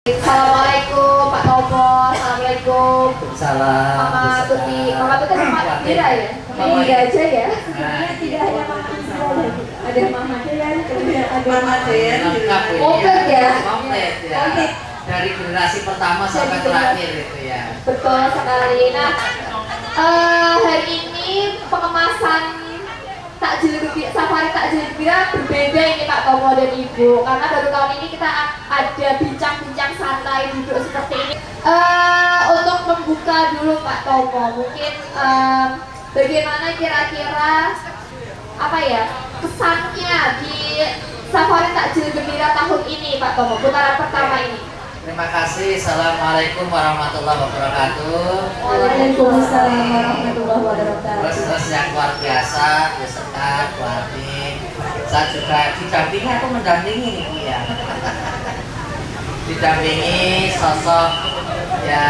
Assalamualaikum Pak Tomo, Assalamualaikum Salam. Mama Tuti sama Indira ya? Ini Indira aja ya? Tidak hanya Mama Indira ada Mama Dean, kemudian ada Mama Dean komplit ya? Komplit ya. Dari generasi pertama sampai terakhir itu ya. Betul sekali. Nah, hari ini pengemasan safari takjil gembira berbeda ini Pak Tomo dan Ibu, karena baru tahun ini kita ada bincang-bincang santai duduk seperti ini. Untuk membuka dulu Pak Tomo, mungkin bagaimana kira-kira apa ya kesannya di safari takjil gembira tahun ini Pak Tomo, putaran pertama ini? Terima kasih. Assalamualaikum warahmatullahi wabarakatuh. Waalaikumsalam warahmatullahi wabarakatuh. Terus yang luar biasa, beserta Bu Ardi. Saya juga didampingi atau mendampingi nih Bu ya. Didampingi sosok ya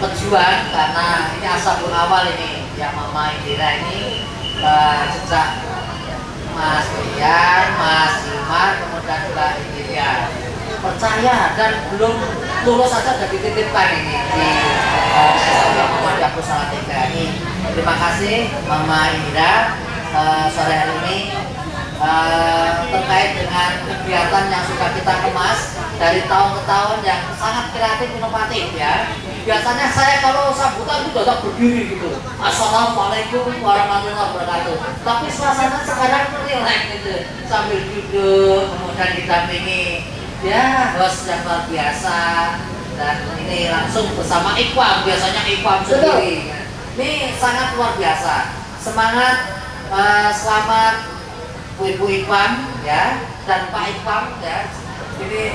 pejuang, karena ini asabul awal ini yang Mama Indira ini sejak Mas Dian, Mas Imar, kemudian Mbak Indira percaya dan belum lulus saja sudah dititipkan ini di Muhammadiyah Salatiga ini. Terima kasih Mama Indira sore hari ini terkait dengan kegiatan yang sudah kita kemas dari tahun ke tahun yang sangat kreatif inovatif ya. Biasanya saya kalau sambutan itu datang berdiri gitu, Assalamualaikum warahmatullahi wabarakatuh. Tapi suasana sekarang relax gitu, sambil duduk kemudian didampingi ya host yang luar biasa, dan ini langsung bersama Iqwam, biasanya Iqwam sendiri. Ini sangat luar biasa. Semangat, selamat Bu Ibu Iqwam ya, dan Pak Iqwam ya. Ini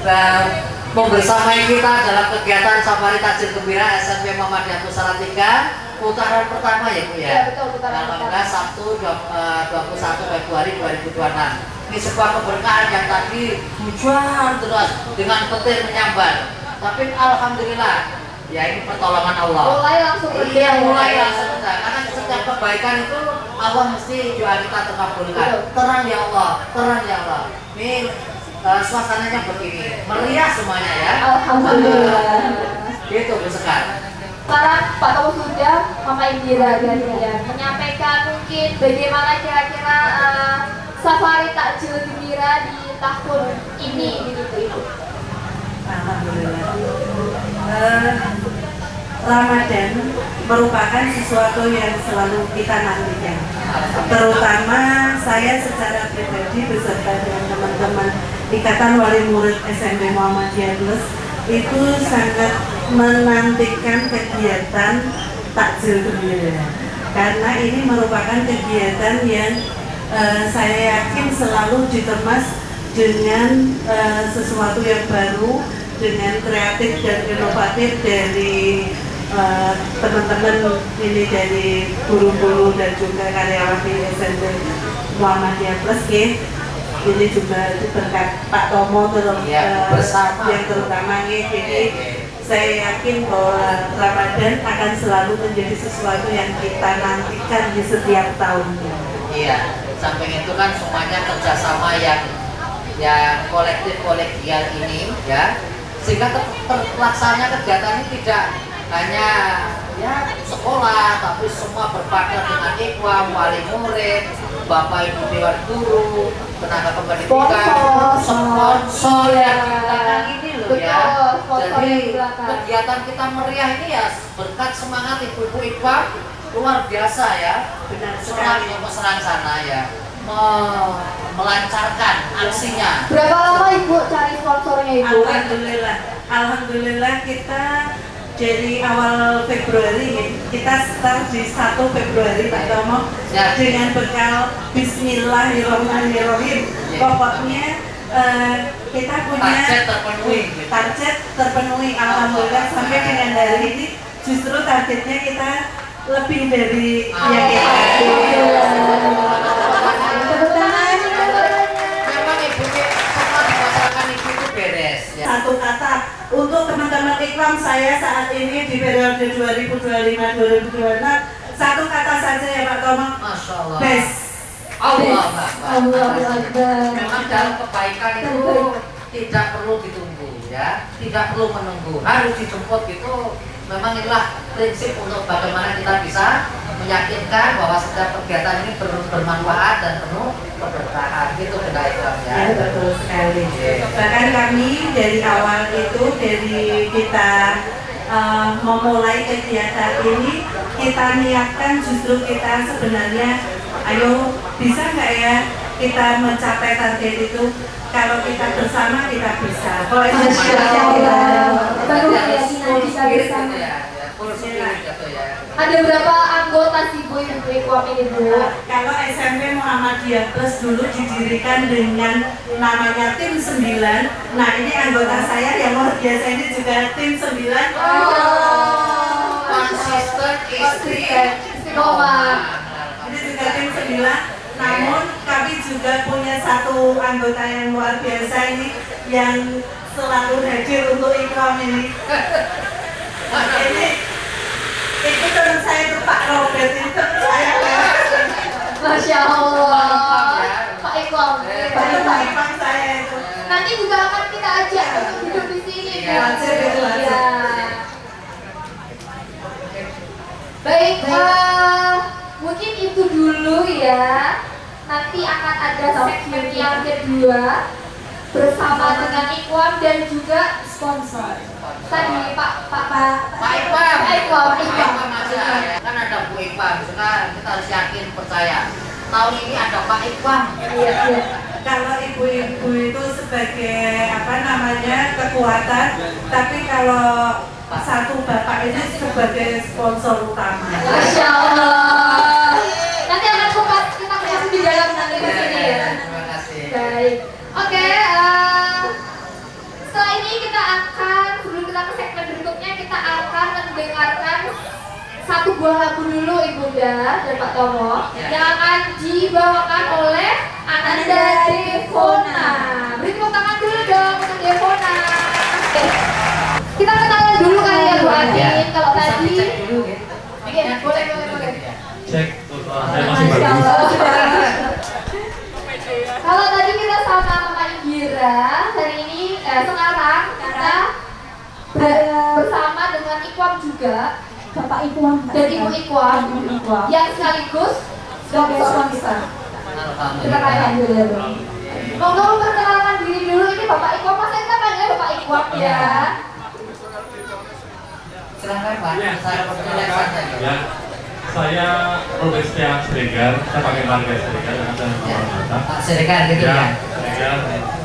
dan membersamai kita dalam kegiatan safari takjil gembira SMP Muhammadiyah Salatiga putaran pertama ya Bu ya. Iya betul, putaran pertama. Sabtu 21 Februari 2026. Ini sebuah keberkahan yang tadi hujan terus dengan petir menyambar, tapi alhamdulillah ya ini pertolongan Allah. Mulai langsung iya, mulai langsung karena setiap kebaikan itu Allah mesti doa kita terkabulkan. Terang ya Allah, terang ya Allah. Ini suasananya begini, meriah semuanya ya. Alhamdulillah. Gitu Bu Sekar. Sekarang Pak Tomo sudah, Mama Indira gantian menyampaikan mungkin bagaimana kira-kira safari takjil gembira di tahun ini gitu Ibu. Alhamdulillah. Ramadan merupakan sesuatu yang selalu kita nantikan. Terutama saya secara pribadi beserta dengan teman-teman Ikatan Wali Murid SMP Muhammadiyah Plus itu sangat menantikan kegiatan takjil gembira, karena ini merupakan kegiatan yang saya yakin selalu dikemas dengan sesuatu yang baru, dengan kreatif dan inovatif dari teman-teman ini, dari guru-guru dan juga karyawan di SMP Muhammadiyah Plus. Ini juga berkat Pak Tomo bersama yang terutama nih. Jadi saya yakin bahwa Ramadan akan selalu menjadi sesuatu yang kita nantikan di setiap tahunnya. Iya, samping itu kan semuanya kerjasama yang kolektif kolegial ini ya, sehingga terlaksana kegiatan ini tidak hanya ya sekolah, tapi semua berpartner dengan Iqwam, wali murid, Bapak Ibu Dewan Guru, tenaga pendidikan, sponsor yang di belakang ini loh ya. Jadi kegiatan kita meriah ini ya berkat semangat Ibu-ibu Iqwam luar biasa ya. Benar sekali yang serang sana ya, melancarkan aksinya. Berapa lama Ibu cari sponsornya Ibu? Alhamdulillah kita dari awal Februari, kita start di 1 Februari Pak Tomo ya, dengan bekal Bismillahirrahmanirrahim. Pokoknya kita punya target terpenuhi alhamdulillah, sampai dengan hari ini justru targetnya kita lebih dari yang kita memang Ibu semua di masyarakat Ibu itu beres ya. Satu kata untuk teman-teman Iqwam saya saat ini di periode 2025-2026, satu kata saja ya Pak Tomo. Masya Allah. Best. Allah. Allah Akbar. Memang dalam kebaikan itu tidak perlu ditunggu ya, tidak perlu menunggu, harus dijemput gitu. Memang inilah prinsip untuk bagaimana kita bisa meyakinkan bahwa setiap kegiatan ini bermanfaat dan penuh keberkahan gitu Bunda Ikram ya. Ya, betul sekali. Bahkan kami dari awal itu, dari kita memulai kegiatan ini, kita niatkan justru kita sebenarnya, ayo bisa nggak ya kita mencapai target itu? Kalau kita bersama kita bisa. Kalau Masya Allah. Baru Jadi keyakinan full kita spirit bersama. gitu ya, full spirit gitu ya. Ada berapa anggota sih Bu Ibu Ikwam ini Bu? Kalau SMP Muhammadiyah Plus dulu didirikan dengan namanya tim 9. Nah ini anggota saya yang luar biasa ini juga tim 9. Konsisten Istiqomah. Ini juga tim 9. Namun kami juga punya satu anggota yang luar biasa ini yang selalu hadir untuk ikram ini. Ini itu teman saya itu Pak Robert itu saya. Masya Allah. Pak Ikwam. Pak Itu Pak Ikwam. Ikram saya itu. Nanti juga akan kita ajak untuk hidup di sini Bu. Iya, Iya. Baik, mungkin itu dulu ya. Nanti akan ada segmen yang kedua bersama dengan Ikwam dan juga sponsor. Tadi Pak Ikwam aja ya. Kan ada Bu Ikwam, kita harus yakin percaya. Tahun ini ada Pak Ikwam. Iya. Kalau ibu-ibu itu sebagai apa namanya kekuatan, tapi kalau satu bapak ini sebagai sponsor utama. Masya Allah. Nanti akan kita kupas di dalam nanti di sini ya. Terima kasih. Baik. Oke. Setelah ini kita akan sebelum kita ke segmen berikutnya kita akan mendengarkan satu buah lagu dulu Ibunda dan Pak Tomo yang akan dibawakan oleh Ananda Devona. Beri tepuk tangan dulu dong untuk Devona. Kita kenalan dulu kali ya Bu Adin. Kalau Bisa tadi dicek dulu ya. Iya, boleh. Cek, saya masih Masya bagus. Allah. Kalau tadi kita sama Mama Indira, hari ini sekarang kita bersama dengan Ikwam juga, Bapak Ikwam dan Ibu Ikwam yang sekaligus sebagai sponsor. kita alhamdulillah dulu. Monggo perkenalkan diri dulu, ini Bapak Ikwam, masa kita panggil Bapak Ikwam ya. Silahkan Pak, Ya, saya pertanyaan saja. Ya, saya Robert Setiawan Siregar, saya pakai marga Siregar karena saya orang Batak. Pak Siregar gitu ya. Siregar.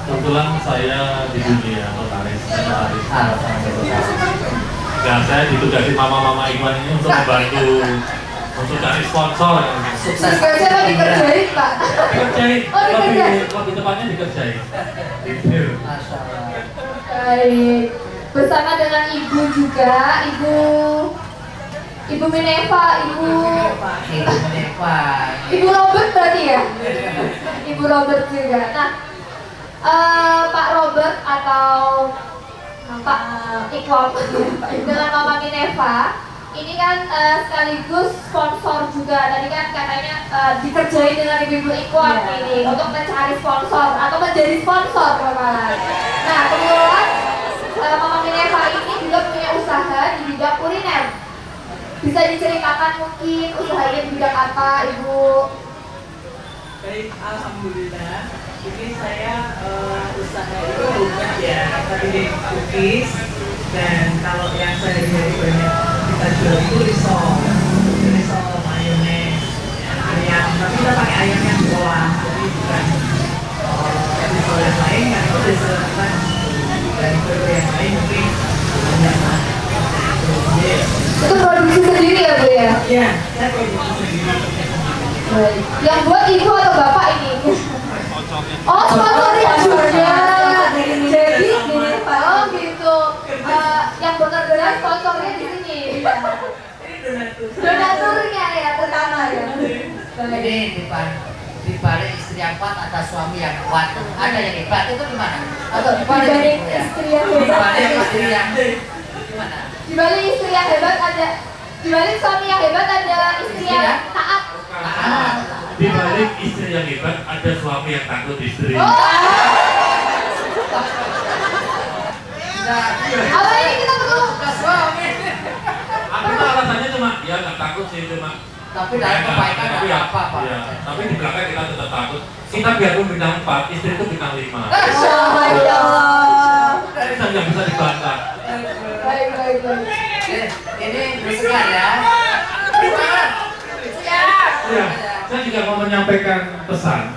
Kebetulan saya di dunia notaris, saya notaris. Dan saya ditugasi mama-mama Iwan ini untuk membantu untuk cari sponsor. Sukses. Dikerjain apa dikerjain Pak? Dikerjain, Oh, dikerjain. lebih tepatnya dikerjain. Gitu. Masya Allah. Baik, bersama dengan Ibu juga, Ibu Minerva, Ibu Meneva. Ibu Robert berarti ya? Ibu Robert juga. Nah, Pak Robert atau Pak Ikwam dengan Mama Minerva ini kan sekaligus sponsor juga. Tadi kan katanya dikerjain dengan Ibu Ikwam ini untuk mencari sponsor atau menjadi sponsor malah. Nah, kebetulan Mama Minerva ini juga punya usaha di bidang kuliner. Bisa diceritakan mungkin usahanya di bidang apa, Ibu? Baik, alhamdulillah. Ini saya usaha itu bukan ya, tapi cookies dan kalau yang sehari-hari banyak kita jual itu risol mayones, ayam. Tapi kita pakai ayam yang diolah, jadi bukan risol yang lain yang itu disebutkan dari produk yang lain mungkin banyak lah. Itu produksi sendiri ya, Bu ya? Ya, saya produksi sendiri. Baik. Yang buat Ibu atau Bapak ini? Oh, sponsornya juga. Jadi gini, Pak. Oh, gitu. Yang benar-benar sponsornya di sini. Ini donatur. Donaturnya ya, pertama ya. Baik. Ini di balik istri yang kuat ada suami yang kuat. Ada yang hebat itu gimana? Atau di balik Dibalik itu ya? istri yang Di hebat. balik istri yang gimana? Di balik istri yang hebat ada. Di balik suami yang hebat ada istri yang taat. Ah, Di balik istri yang hebat ada suami yang takut istri. Oh. Apa ini kita perlu? Sudah suami. Aku tuh alasannya cuma, ya nggak takut sih cuma. Tapi dalam kebaikan Tapi nggak apa-apa, Pak. Iya, tapi di belakang kita tetap takut. Kita biarpun bintang 4, istri itu bintang 5. Masya Allah. Kita nggak bisa dibantah. Baik, baik, baik. Ini bersegar ya. Siap. Iya, saya juga mau menyampaikan pesan.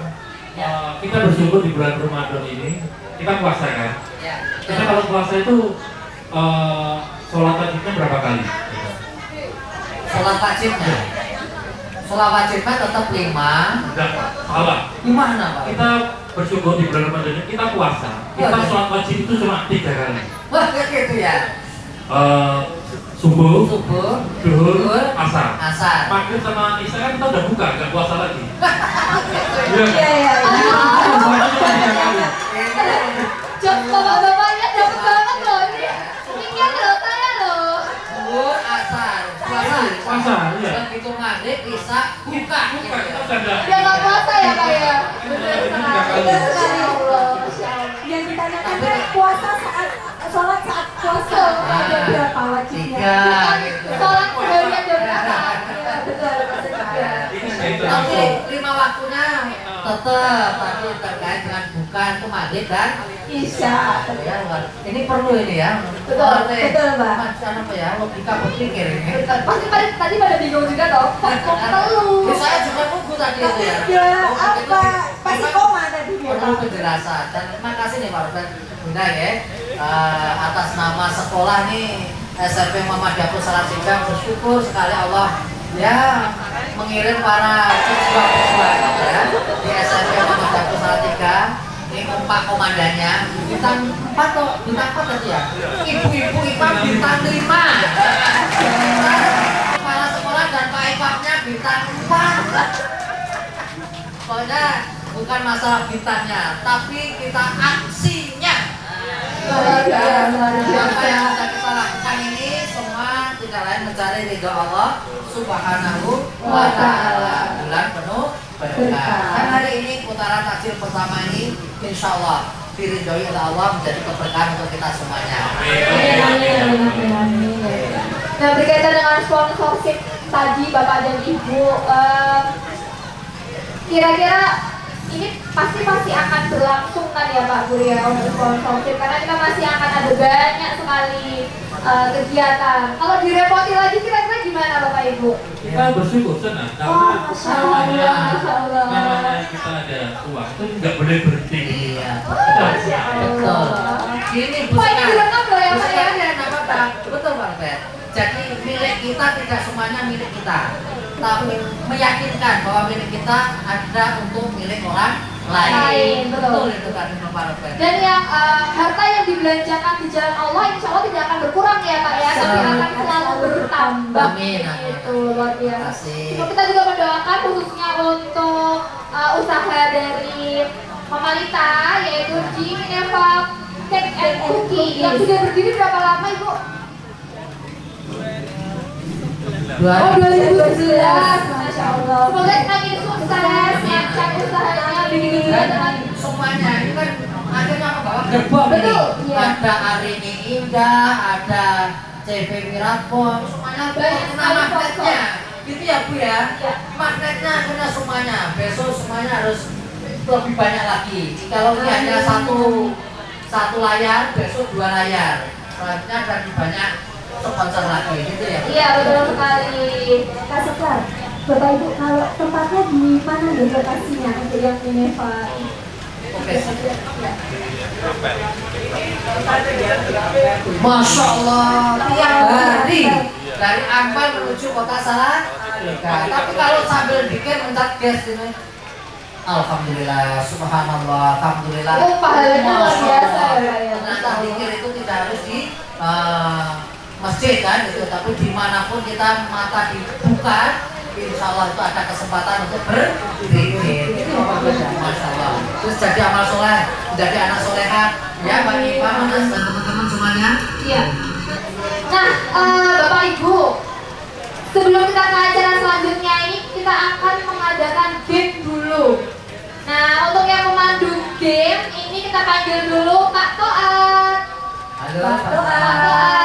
Kita bersyukur di bulan Ramadan ini, kita puasa kan. Ya. Kita kalau puasa itu sholat wajibnya berapa kali? Sholat wajibnya. Sholat wajibnya tetap 5. Enggak, salah. Gimana, Pak? Kita bersyukur di bulan Ramadan ini, kita puasa. Kita sholat wajib itu cuma 3 kali. Wah, kayak gitu ya. Subuh, Subuh, duhur, asar. asar. Maghrib sama isya kan kita udah buka, nggak puasa lagi. Iya. Iya. Puasanya cuma 3 kali. Bapak-bapaknya dapat banget loh ini. Ingat loh saya loh. Subuh, asar. Puasa, iya. Begitu maghrib, isya, buka. Buka, Gitu kita ya. udah Dia nggak puasa ya Pak ya? Benar Ini 3 sekali. kali. Benar sekali. Ya Allah, Masya Allah. Yang ditanyakan kan puasa saat sholat saat puasa ada berapa wajibnya? Tiga, gitu. Sholat seharian jam berapa? Iya, betul, betul juga. Ini saya itu Tapi langsung. 5 waktunya tetap tapi terkait dengan buka itu maghrib dan Isya. ya, ini perlu ini ya. Betul, betul, Mbak. Macam apa ya? Logika berpikir ini. Pasti tadi pada bingung juga toh. Kok perlu? Ya, saya juga nunggu tadi itu ya. Ya Oh, itu apa? Pasti memang koma tadi dia. perlu penjelasan dan terima kasih nih Pak Ruben Bunda ya atas nama sekolah nih SMP Muhammad Dapur Salatiga bersyukur sekali Allah ya mengirim para siswa-siswa ya di SMP Muhammad Dapur Salatiga ini kompak komandannya bintang 4 toh bintang 4 tadi ya ibu-ibu IPA bintang 5 kepala sekolah dan Pak IPA-nya bintang 4 pokoknya bukan masalah bintangnya, tapi kita aksinya. Luar biasa, luar biasa. Apa yang sudah kita lakukan ini semua tidak lain mencari ridho Allah Subhanahu wa Ta'ala. Bulan penuh berkah. Dan hari ini putaran takjil pertama ini, insya Allah diridhoi oleh Allah menjadi keberkahan untuk kita semuanya. Nah, berkaitan dengan sponsorship tadi Bapak dan Ibu, kira-kira ini pasti akan berlangsung kan ya Pak Guru ya untuk sponsorship karena kita masih akan ada banyak sekali kegiatan. Kalau direpoti lagi kira-kira gimana Bapak Ibu? Kita bersyukur senang Oh, karena Masya Allah, Masya Allah. namanya kita ada uang itu nggak boleh berhenti. Iya, Masya betul. Allah. Ini Wah, ini direkam loh ya Pak ya? Betul Pak Fer. Jadi milik kita tidak semuanya milik kita, tapi meyakinkan bahwa milik kita ada untuk milik orang lain. Betul. Itu kan Pak Fer. Dan yang harta yang dibelanjakan di jalan Allah insya Allah tidak akan berkurang ya Pak ya, tapi akan selalu bertambah. Amin, amin. Itu luar biasa. Kasih. Cuma kita juga mendoakan khususnya untuk usaha dari Mama Lita yaitu di Minerva Cake and Cookie yang sudah berdiri berapa lama Ibu? Oh 2011, Masya Allah. Semoga semakin sukses, lancar usahanya, bikin dengan Semuanya itu kan akhirnya membawa gerbong ini. Betul, iya. Ada Arini Indah, ada CV Wiratpon, semuanya Banyak kena sekali magnetnya. Gitu ya Bu ya. Iya. Magnetnya akhirnya semuanya. Besok semuanya harus lebih banyak lagi. Kalau ini hanya satu layar, besok 2 layar. Selanjutnya akan banyak sponsor lagi gitu ya. Iya betul sekali. Kak Sekar, Bapak Ibu kalau tempatnya di mana nih lokasinya untuk yang Minerva? Oke. Masya Allah, tiap hari dari Ampel menuju kota Salatiga. Tapi kalau sambil bikin mencet gas ini, alhamdulillah, subhanallah, alhamdulillah. Oh, pahalanya luar Masya biasa Allah. ya, ya. Ternyata zikir itu tidak harus di masjid kan gitu, tapi dimanapun kita mata dibuka, insya Allah itu ada kesempatan untuk berzikir. Itu Masya Allah. Terus jadi amal soleh, jadi anak soleha, ya bagi Pak Manas dan teman-teman semuanya. Iya. Nah, Bapak Ibu, sebelum kita ke acara selanjutnya ini kita akan mengadakan game dulu. Nah, untuk yang memandu game ini kita panggil dulu Pak Toat. Halo, Pak Doa.